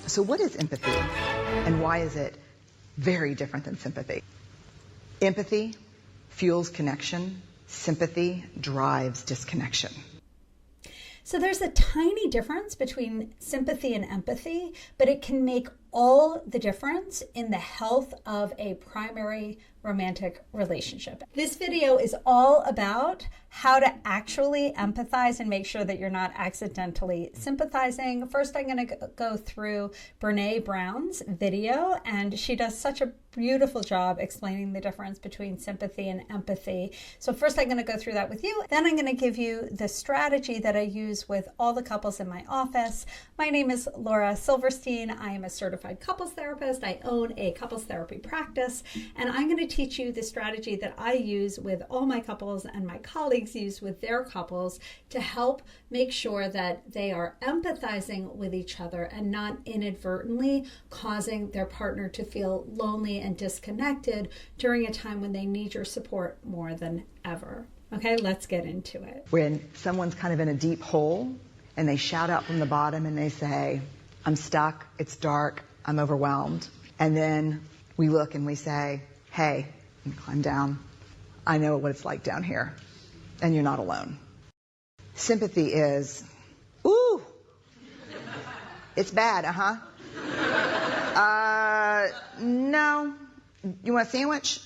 So what is empathy, and why is it very different than sympathy? Empathy fuels connection. Sympathy drives disconnection. So there's a tiny difference between sympathy and empathy, but it can make all the difference in the health of a primary romantic relationship. This video is all about how to actually empathize and make sure that you're not accidentally sympathizing. First, I'm going to go through Brene Brown's video, and she does such a beautiful job explaining the difference between sympathy and empathy. So first, I'm going to go through that with you. Then I'm going to give you the strategy that I use with all the couples in my office. My name is Laura Silverstein. I am a certified couples therapist. I own a couples therapy practice, and I'm going to teach you the strategy that I use with all my couples and my colleagues use with their couples to help make sure that they are empathizing with each other and not inadvertently causing their partner to feel lonely and disconnected during a time when they need your support more than ever. Okay, let's get into it. When someone's kind of in a deep hole and they shout out from the bottom and they say, I'm stuck, it's dark, I'm overwhelmed. And then we look and we say, hey, climb down. I know what it's like down here, and you're not alone. Sympathy is, ooh, it's bad, no, you want a sandwich?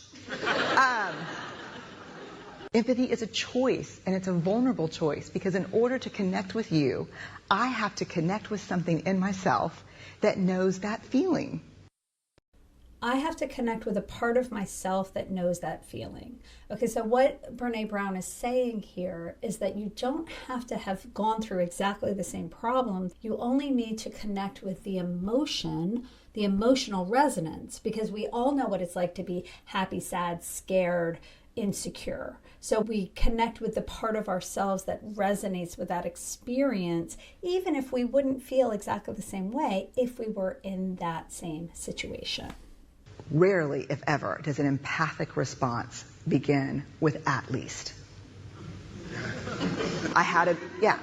Empathy is a choice, and it's a vulnerable choice, because in order to connect with you, I have to connect with something in myself that knows that feeling. I have to connect with a part of myself that knows that feeling. Okay, so what Brene Brown is saying here is that you don't have to have gone through exactly the same problem. You only need to connect with the emotion, the emotional resonance, because we all know what it's like to be happy, sad, scared, insecure. So we connect with the part of ourselves that resonates with that experience, even if we wouldn't feel exactly the same way if we were in that same situation. Rarely, if ever, does an empathic response begin with at least. Yeah.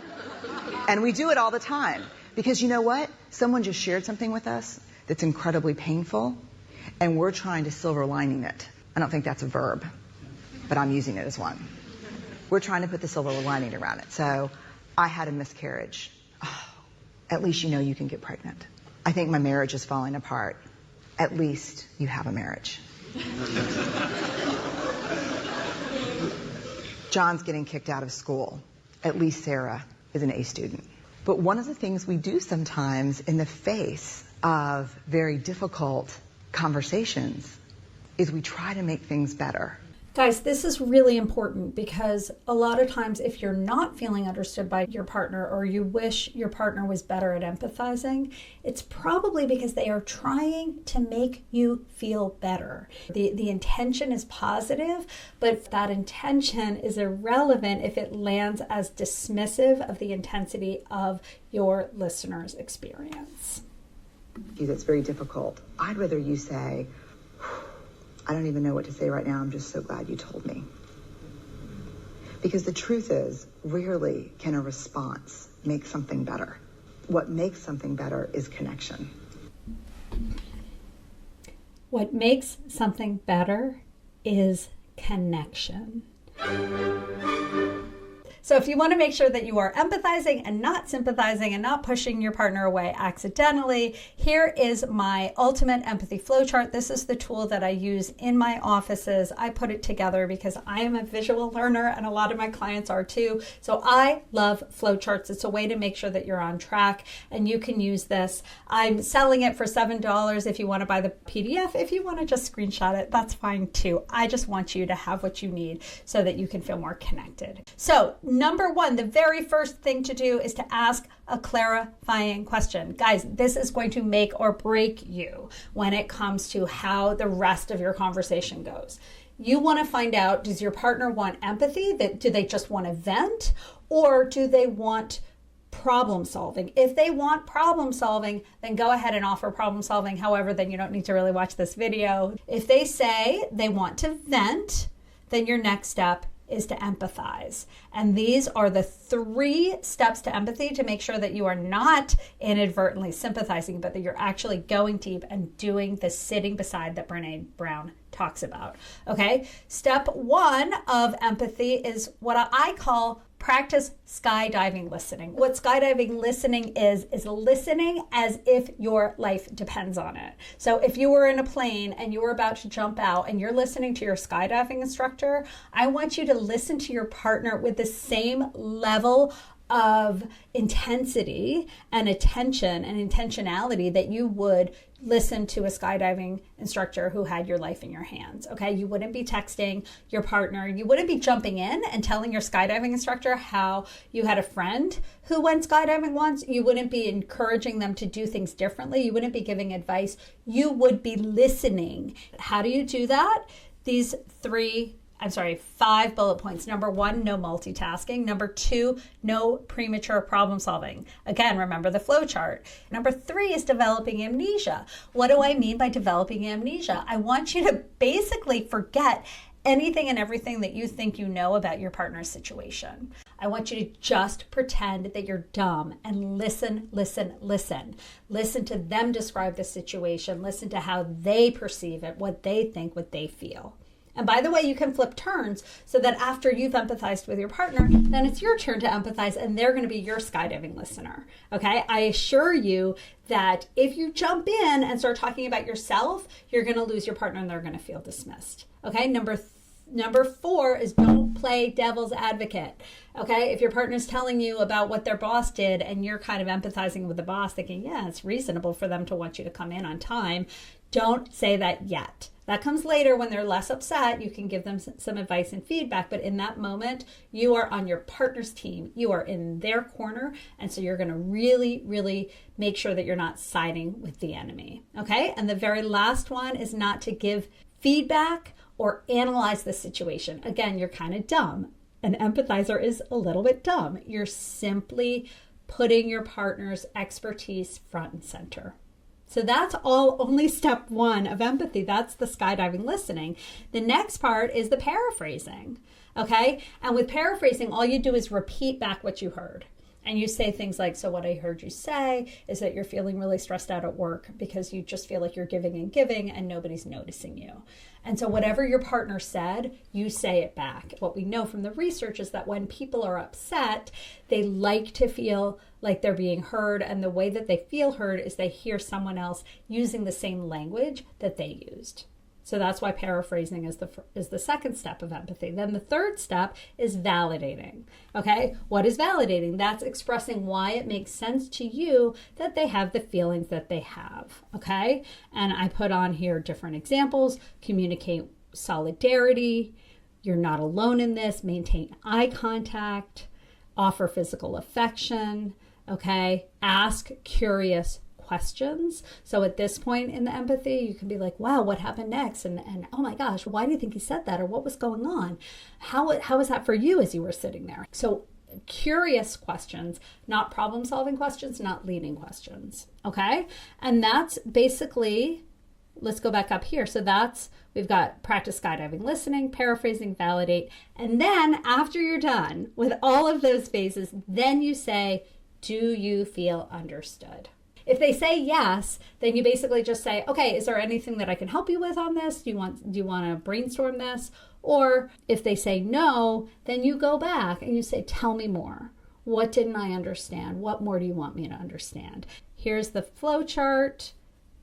And we do it all the time. Because you know what? Someone just shared something with us that's incredibly painful, and we're trying to silver lining it. I don't think that's a verb, but I'm using it as one. We're trying to put the silver lining around it. So, I had a miscarriage. Oh, at least you know you can get pregnant. I think my marriage is falling apart. At least you have a marriage. John's getting kicked out of school. At least Sarah is an A student. But one of the things we do sometimes in the face of very difficult conversations is we try to make things better. Guys, this is really important, because a lot of times if you're not feeling understood by your partner, or you wish your partner was better at empathizing, it's probably because they are trying to make you feel better. The intention is positive, but that intention is irrelevant if it lands as dismissive of the intensity of your listener's experience. It's very difficult. I'd rather you say, I don't even know what to say right now. I'm just so glad you told me. Because the truth is, rarely can a response make something better. What makes something better is connection. What makes something better is connection. So if you want to make sure that you are empathizing and not sympathizing and not pushing your partner away accidentally, here is my ultimate empathy flowchart. This is the tool that I use in my offices. I put it together because I am a visual learner, and a lot of my clients are too. So I love flowcharts. It's a way to make sure that you're on track, and you can use this. I'm selling it for $7 if you want to buy the PDF. If you want to just screenshot it, that's fine too. I just want you to have what you need so that you can feel more connected. So number one, the very first thing to do is to ask a clarifying question. Guys, this is going to make or break you when it comes to how the rest of your conversation goes. You want to find out, does your partner want empathy? Do they just want to vent? Or do they want problem solving? If they want problem solving, then go ahead and offer problem solving. However, then you don't need to really watch this video. If they say they want to vent, then your next step is to empathize. And these are the 3 steps to empathy to make sure that you are not inadvertently sympathizing, but that you're actually going deep and doing the sitting beside that Brene Brown talks about. Okay, step 1 of empathy is what I call practice skydiving listening. What skydiving listening is listening as if your life depends on it. So if you were in a plane and you were about to jump out and you're listening to your skydiving instructor, I want you to listen to your partner with the same level of intensity and attention and intentionality that you would listen to a skydiving instructor who had your life in your hands. Okay, you wouldn't be texting your partner, you wouldn't be jumping in and telling your skydiving instructor how you had a friend who went skydiving once. You wouldn't be encouraging them to do things differently. You wouldn't be giving advice. You would be listening. How do you do that? These 5 bullet points. Number 1, no multitasking. Number 2, no premature problem solving. Again, remember the flowchart. Number 3 is developing amnesia. What do I mean by developing amnesia? I want you to basically forget anything and everything that you think you know about your partner's situation. I want you to just pretend that you're dumb and listen. Listen to them describe the situation. Listen to how they perceive it, what they think, what they feel. And by the way, you can flip turns so that after you've empathized with your partner, then it's your turn to empathize and they're going to be your skydiving listener. Okay? I assure you that if you jump in and start talking about yourself, you're going to lose your partner and they're going to feel dismissed. Okay? Number 4 is don't play devil's advocate. Okay? If your partner's telling you about what their boss did and you're kind of empathizing with the boss thinking, yeah, it's reasonable for them to want you to come in on time, don't say that yet. That comes later when they're less upset. You can give them some advice and feedback, but in that moment, you are on your partner's team. You are in their corner, and so you're going to really, really make sure that you're not siding with the enemy, okay? And the very last one is not to give feedback or analyze the situation. Again, you're kind of dumb. An empathizer is a little bit dumb. You're simply putting your partner's expertise front and center. So that's only step 1 of empathy. That's the skydiving listening. The next part is the paraphrasing, okay? And with paraphrasing, all you do is repeat back what you heard. And you say things like, so what I heard you say is that you're feeling really stressed out at work because you just feel like you're giving and nobody's noticing you. And so whatever your partner said, you say it back. What we know from the research is that when people are upset, they like to feel like they're being heard. And the way that they feel heard is they hear someone else using the same language that they used. So that's why paraphrasing is the second step of empathy. Then the third step is validating. Okay, what is validating? That's expressing why it makes sense to you that they have the feelings that they have. Okay, and I put on here different examples. Communicate solidarity. You're not alone in this. Maintain eye contact. Offer physical affection. Okay, ask curious questions. So at this point in the empathy, you can be like, wow, what happened next? And oh my gosh, why do you think he said that? Or what was going on? How was that for you as you were sitting there? So curious questions, not problem solving questions, not leading questions. Okay. And that's basically, let's go back up here. So we've got practice skydiving listening, paraphrasing, validate. And then after you're done with all of those phases, then you say, do you feel understood? If they say yes, then you basically just say, okay, is there anything that I can help you with on this? Do you want to brainstorm this? Or if they say no, then you go back and you say, tell me more. What didn't I understand? What more do you want me to understand? Here's the flow chart.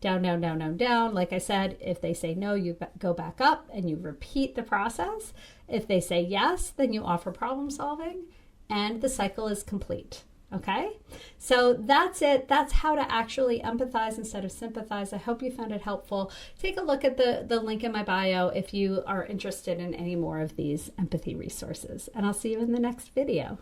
Down, down, down, down, down. Like I said, if they say no, you go back up and you repeat the process. If they say yes, then you offer problem solving and the cycle is complete. Okay, so that's it. That's how to actually empathize instead of sympathize. I hope you found it helpful. Take a look at the link in my bio if you are interested in any more of these empathy resources. And I'll see you in the next video.